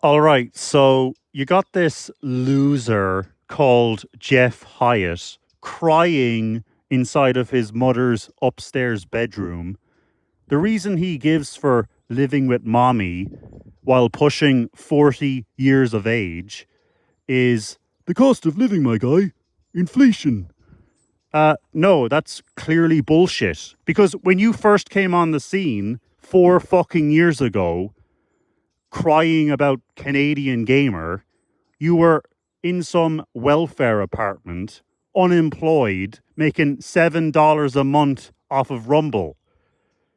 All right, so you got this loser called Jeff Hyatt crying inside of his mother's upstairs bedroom. The reason he gives for living with mommy while pushing 40 years of age is the cost of living, my guy. Inflation. No, that's clearly bullshit. Because when you first came on the scene 4 fucking years ago, crying about Canadian Gamer, you were in some welfare apartment, unemployed, making $7 a month off of Rumble.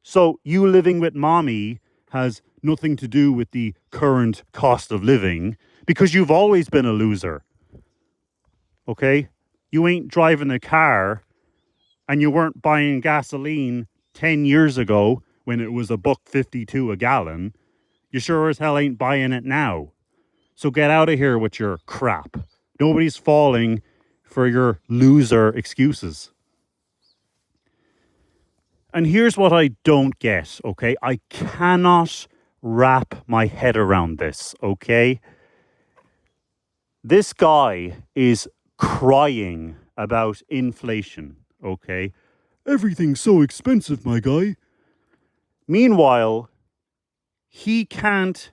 So you living with mommy has nothing to do with the current cost of living because you've always been a loser. Okay? You ain't driving a car and you weren't buying gasoline 10 years ago when it was $1.52 a gallon. You sure as hell ain't buying it now. So get out of here with your crap. Nobody's falling for your loser excuses. And here's what I don't get, okay? I cannot wrap my head around this, okay? This guy is crying about inflation, okay? Everything's so expensive, my guy. Meanwhile, he can't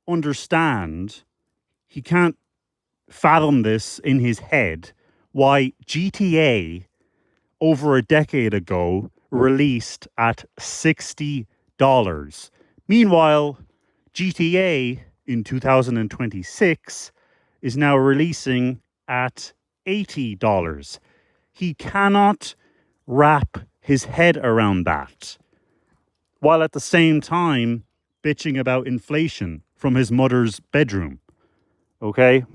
understand, he can't fathom this in his head, why GTA over a decade ago released at $60. Meanwhile, GTA in 2026 is now releasing at $80. He cannot wrap his head around that, while at the same time bitching about inflation from his mother's bedroom. Okay?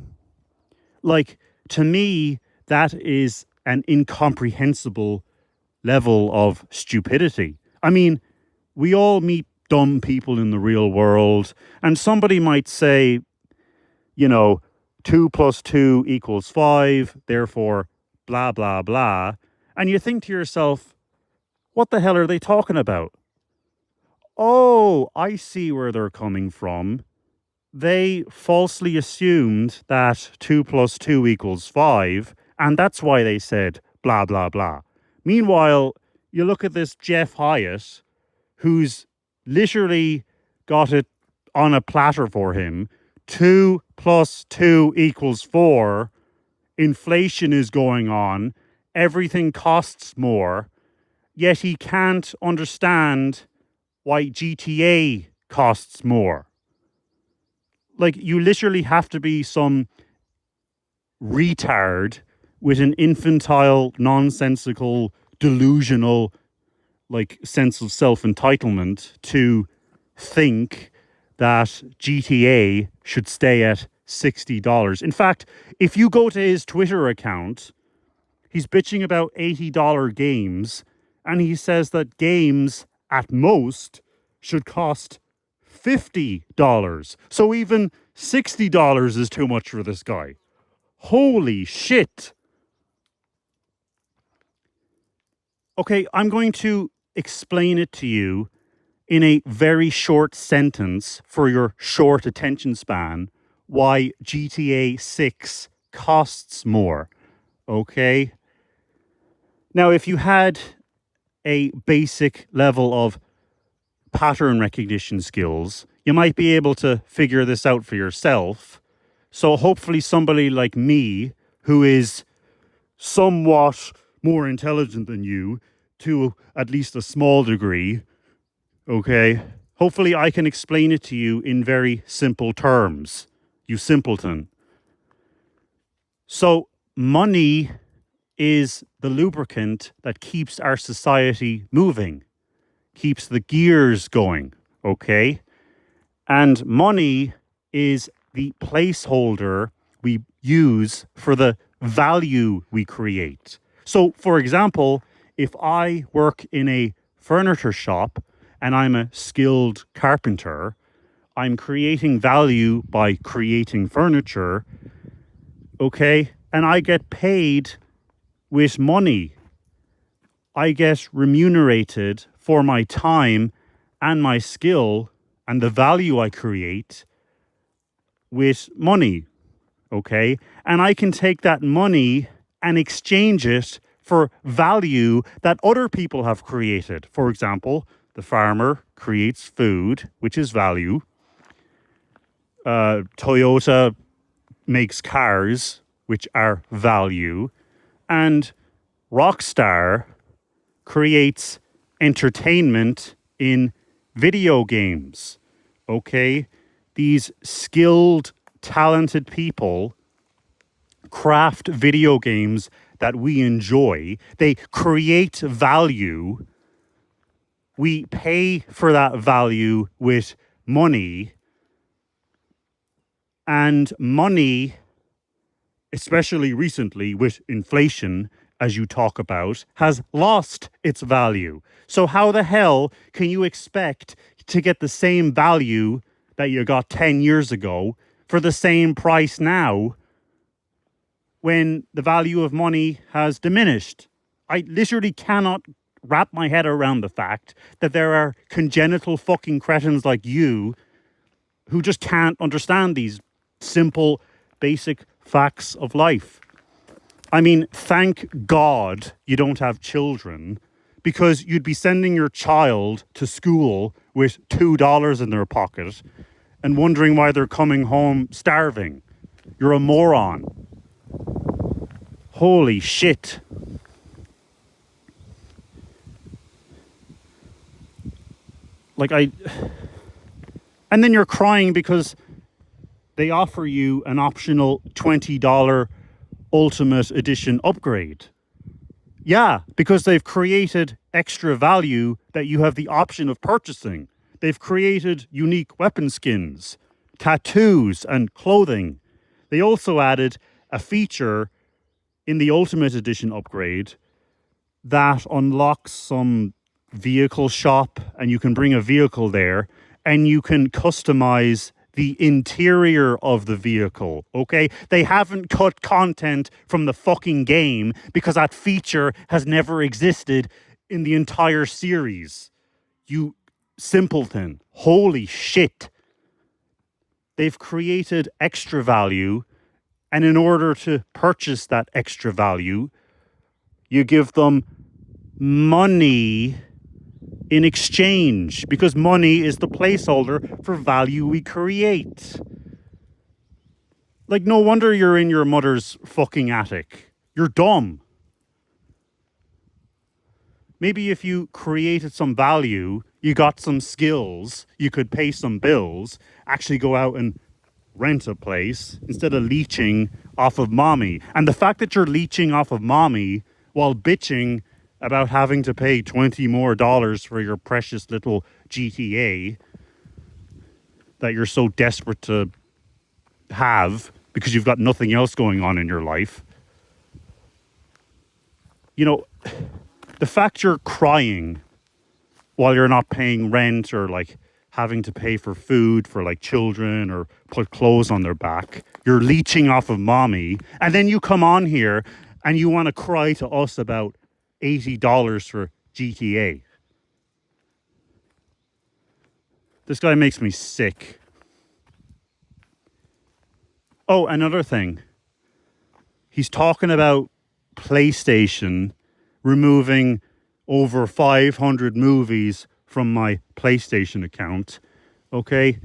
Like, to me, that is an incomprehensible level of stupidity. I mean, we all meet dumb people in the real world, and somebody might say, 2 plus 2 equals 5, therefore, blah, blah, blah. And you think to yourself, what the hell are they talking about? Oh, I see where they're coming from. They falsely assumed that 2 plus 2 equals 5, and that's why they said blah, blah, blah. Meanwhile, you look at this Jeff Hyatt, who's literally got it on a platter for him. 2 plus 2 equals 4. Inflation is going on. Everything costs more. Yet he can't understand why GTA costs more. Like, you literally have to be some retard with an infantile, nonsensical, delusional, sense of self-entitlement to think that GTA should stay at $60. In fact, if you go to his Twitter account, he's bitching about $80 games, and he says that games at most should cost $50. So even $60 is too much for this guy. Holy shit. Okay, I'm going to explain it to you in a very short sentence for your short attention span why GTA 6 costs more. Okay? Now, if you had a basic level of pattern recognition skills, you might be able to figure this out for yourself. So hopefully somebody like me, who is somewhat more intelligent than you to at least a small degree, okay, hopefully I can explain it to you in very simple terms, you simpleton. So money is the lubricant that keeps our society moving, keeps the gears going, okay? And money is the placeholder we use for the value we create. So, for example, if I work in a furniture shop and I'm a skilled carpenter, I'm creating value by creating furniture, okay? And I get paid with money. I get remunerated for my time and my skill and the value I create with money, okay? And I can take that money and exchange it for value that other people have created. For example, the farmer creates food, which is value. Toyota makes cars, which are value. And Rockstar creates entertainment in video games. Okay? These skilled, talented people craft video games that we enjoy. They create value. We pay for that value with money. And money, especially recently with inflation, as you talk about, has lost its value. So how the hell can you expect to get the same value that you got 10 years ago for the same price now when the value of money has diminished? I literally cannot wrap my head around the fact that there are congenital fucking cretins like you who just can't understand these simple, basic facts of life. I mean, thank God you don't have children, because you'd be sending your child to school with $2 in their pocket and wondering why they're coming home starving. You're a moron. Holy shit. And then you're crying because they offer you an optional $20 Ultimate Edition upgrade. Yeah, because they've created extra value that you have the option of purchasing. They've created unique weapon skins, tattoos, and clothing. They also added a feature in the Ultimate Edition upgrade that unlocks some vehicle shop, and you can bring a vehicle there, and you can customize the interior of the vehicle, okay? They haven't cut content from the fucking game because that feature has never existed in the entire series. You simpleton. Holy shit. They've created extra value, and in order to purchase that extra value, you give them money in exchange, because money is the placeholder for value we create. Like, no wonder you're in your mother's fucking attic. You're dumb. Maybe if you created some value, you got some skills, you could pay some bills, actually go out and rent a place instead of leeching off of mommy. And the fact that you're leeching off of mommy while bitching about having to pay $20 more for your precious little GTA that you're so desperate to have because you've got nothing else going on in your life. You know, the fact you're crying while you're not paying rent or like having to pay for food for like children or put clothes on their back, you're leeching off of mommy, and then you come on here and you want to cry to us about $80 for GTA. This guy makes me sick. Oh, another thing. He's talking about PlayStation removing over 500 movies from my PlayStation account. Okay?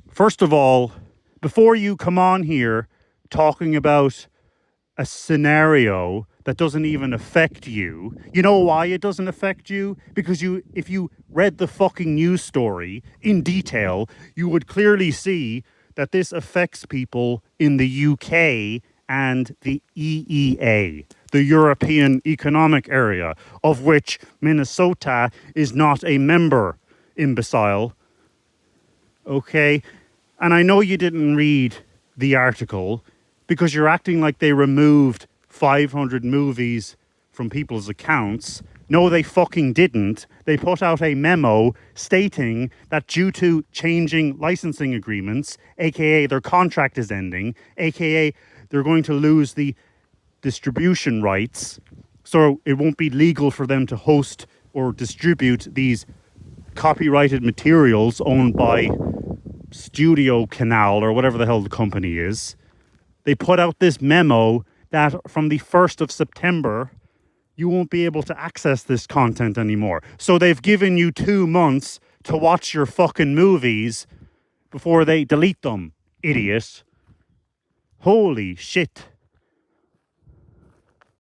First of all, before you come on here talking about a scenario that doesn't even affect you. You know why it doesn't affect you? Because if you read the fucking news story in detail, you would clearly see that this affects people in the UK and the EEA, the European Economic Area, of which Minnesota is not a member, imbecile. Okay? And I know you didn't read the article because you're acting like they removed 500 movies from people's accounts. No, they fucking didn't. They put out a memo stating that due to changing licensing agreements, aka their contract is ending, aka they're going to lose the distribution rights, so it won't be legal for them to host or distribute these copyrighted materials owned by Studio Canal or whatever the hell the company is, they put out this memo that from the 1st of September, you won't be able to access this content anymore. So they've given you 2 months to watch your fucking movies before they delete them, idiot. Holy shit.